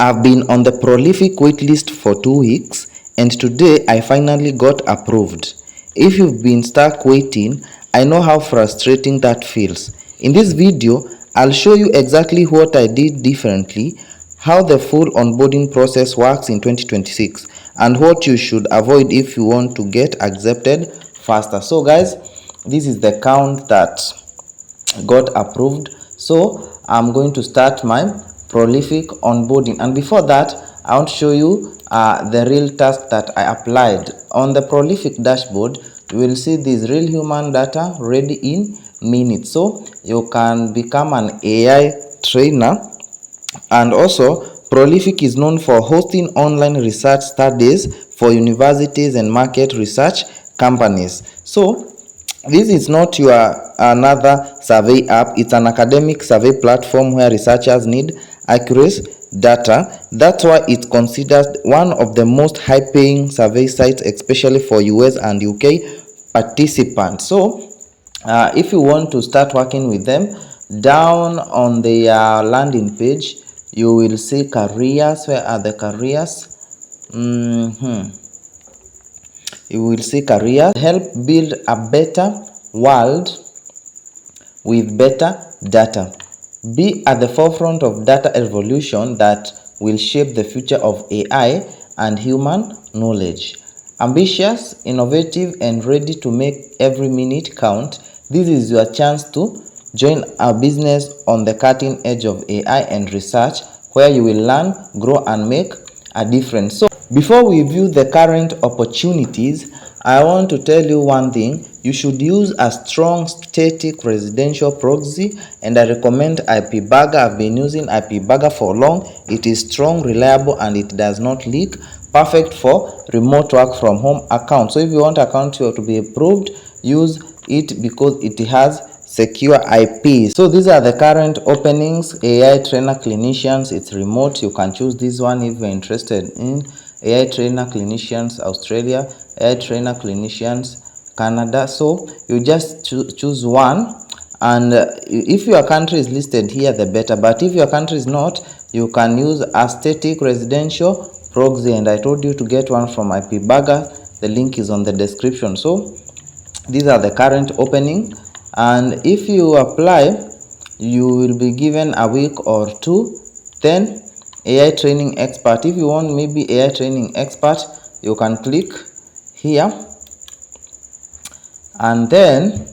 I've been on the Prolific waitlist for 2 weeks and today I finally got approved. If you've been stuck waiting, I know how frustrating that feels. In this video, I'll show you exactly what I did differently, how the full onboarding process works in 2026, and what you should avoid if you want to get accepted faster. So guys, this is the account that got approved. So I'm going to start my Prolific onboarding, and before that I want to show you the real task that I applied. On the Prolific dashboard you will see this real human data ready in minutes, so you can become an AI trainer. And also Prolific is known for hosting online research studies for universities and market research companies. So this is not your another survey app, it's an academic survey platform where researchers need accurate data. That's why it's considered one of the most high-paying survey sites, especially for US and UK participants. So if you want to start working with them, down on their landing page you will see careers. Where are the careers? You will see careers. Help build a better world with better data. Be at the forefront of data evolution that will shape the future of AI and human knowledge. Ambitious, innovative, and ready to make every minute count, this is your chance to join a business on the cutting edge of AI and research, where you will learn, grow, and make a difference. So before we view the current opportunities, I want to tell you one thing. You should use a strong static residential proxy, and I recommend IPBurger. I've been using IPBurger for long. It is strong, reliable, and it does not leak. Perfect for remote work from home account. So if you want account to be approved, use it because it has secure IP. So these are the current openings. AI trainer clinicians, it's remote. You can choose this one if you're interested in AI trainer clinicians Australia, AI trainer clinicians Canada. So you just choose one, and if your country is listed here the better, but if your country is not, you can use a static residential proxy, and I told you to get one from IPBurger. The link is on the description. So these are the current opening, and if you apply you will be given a week or two. Then AI training expert, if you want maybe AI training expert, you can click here, and then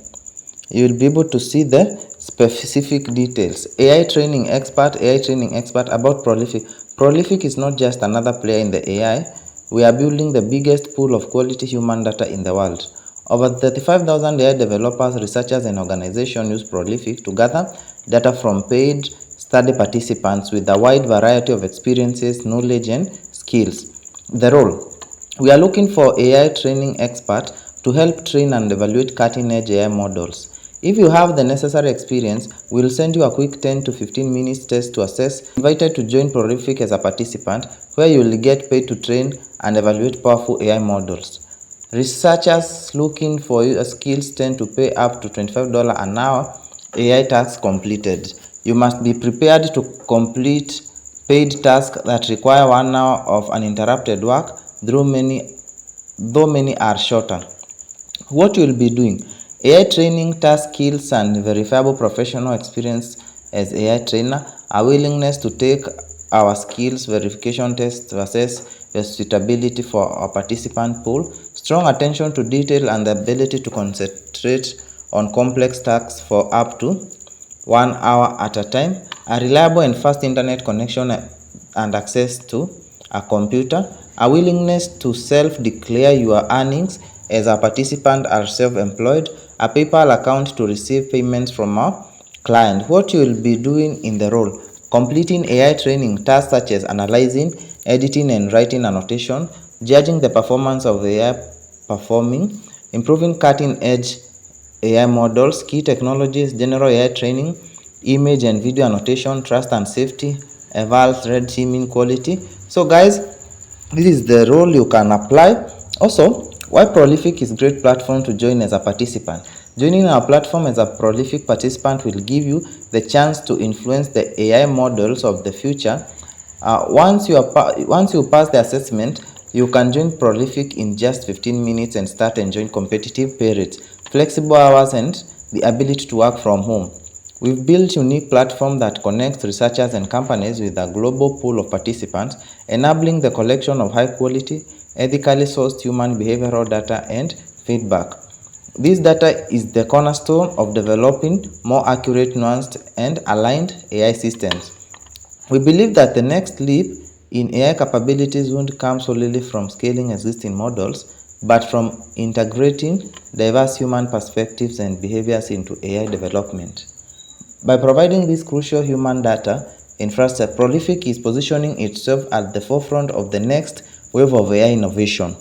you will be able to see the specific details. AI training expert, AI training expert. About Prolific, Prolific is not just another player in the AI. We are building the biggest pool of quality human data in the world. Over 35,000 AI developers, researchers, and organizations use Prolific to gather data from paid study participants with a wide variety of experiences, knowledge, and skills. The role: we are looking for AI training expert to help train and evaluate cutting-edge AI models. If you have the necessary experience, we'll send you a quick 10 to 15 minutes test to assess. Invited to join Prolific as a participant, where you will get paid to train and evaluate powerful AI models. Researchers looking for your skills tend to pay up to $25 an hour. AI tasks completed. You must be prepared to complete paid tasks that require 1 hour of uninterrupted work, though many are shorter. What you will be doing: AI training, task skills, and verifiable professional experience as AI trainer. A willingness to take our skills verification test to assess your suitability for our participant pool. Strong attention to detail and the ability to concentrate on complex tasks for up to 1 hour at a time. A reliable and fast internet connection and access to a computer. A willingness to self-declare your earnings as a participant are self-employed. A PayPal account to receive payments from our client. What you will be doing in the role: completing AI training tasks such as analyzing, editing, and writing annotation, judging the performance of the AI performing, improving cutting-edge AI models, key technologies, general AI training, image and video annotation, trust and safety, eval, red teaming, quality. So guys, this is the role you can apply. Also, why Prolific is a great platform to join as a participant. Joining our platform as a Prolific participant will give you the chance to influence the AI models of the future Once you pass the assessment, you can join Prolific in just 15 minutes and start enjoying competitive pay rates, flexible hours, and the ability to work from home. We've built a unique platform that connects researchers and companies with a global pool of participants, enabling the collection of high-quality, ethically sourced human behavioral data and feedback. This data is the cornerstone of developing more accurate, nuanced, and aligned AI systems. We believe that the next leap in AI capabilities won't come solely from scaling existing models, but from integrating diverse human perspectives and behaviors into AI development. By providing this crucial human data infrastructure, Prolific is positioning itself at the forefront of the next wave of AI innovation,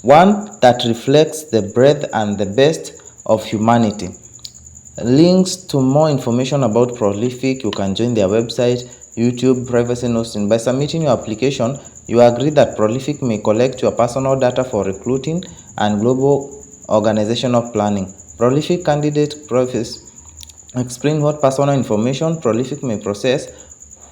one that reflects the breadth and the best of humanity. Links to more information about Prolific, you can join their website, YouTube, privacy noticing. By submitting your application, you agree that Prolific may collect your personal data for recruiting and global organizational planning. Prolific candidate profiles explain what personal information Prolific may process,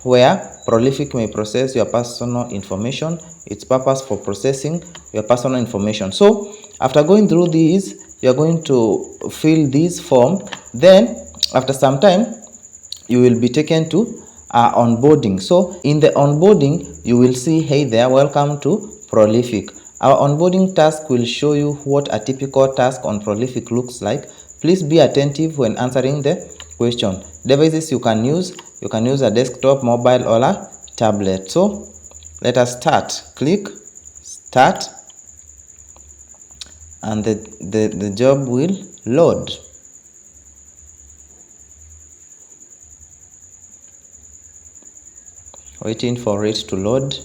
where Prolific may process your personal information, its purpose for processing your personal information. So after going through these, you are going to fill this form. Then after some time, you will be taken to onboarding. So in the onboarding, you will see, hey there, welcome to Prolific. Our onboarding task will show you what a typical task on Prolific looks like. Please be attentive when answering the question. Devices you can use a desktop, mobile, or a tablet. So let us start. Click start, and the job will load. Waiting for it to load.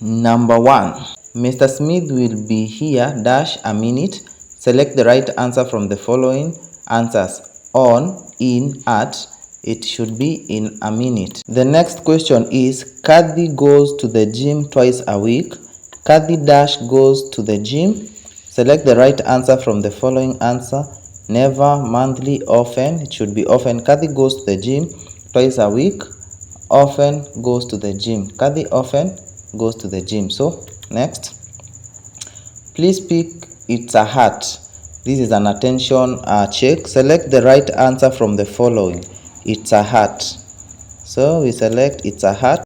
Number 1, Mr. Smith will be here dash a minute. Select the right answer from the following answers: on, in, at. It should be in a minute. The next question is, Kathy goes to the gym twice a week. Kathy dash goes to the gym. Select the right answer from the following answer: never, monthly, often. It should be often. Kathy goes to the gym twice a week. Often goes to the gym. Kathy often goes to the gym. So next, please pick it's a hat. This is an attention check. Select the right answer from the following: it's a hat. So we select it's a hat.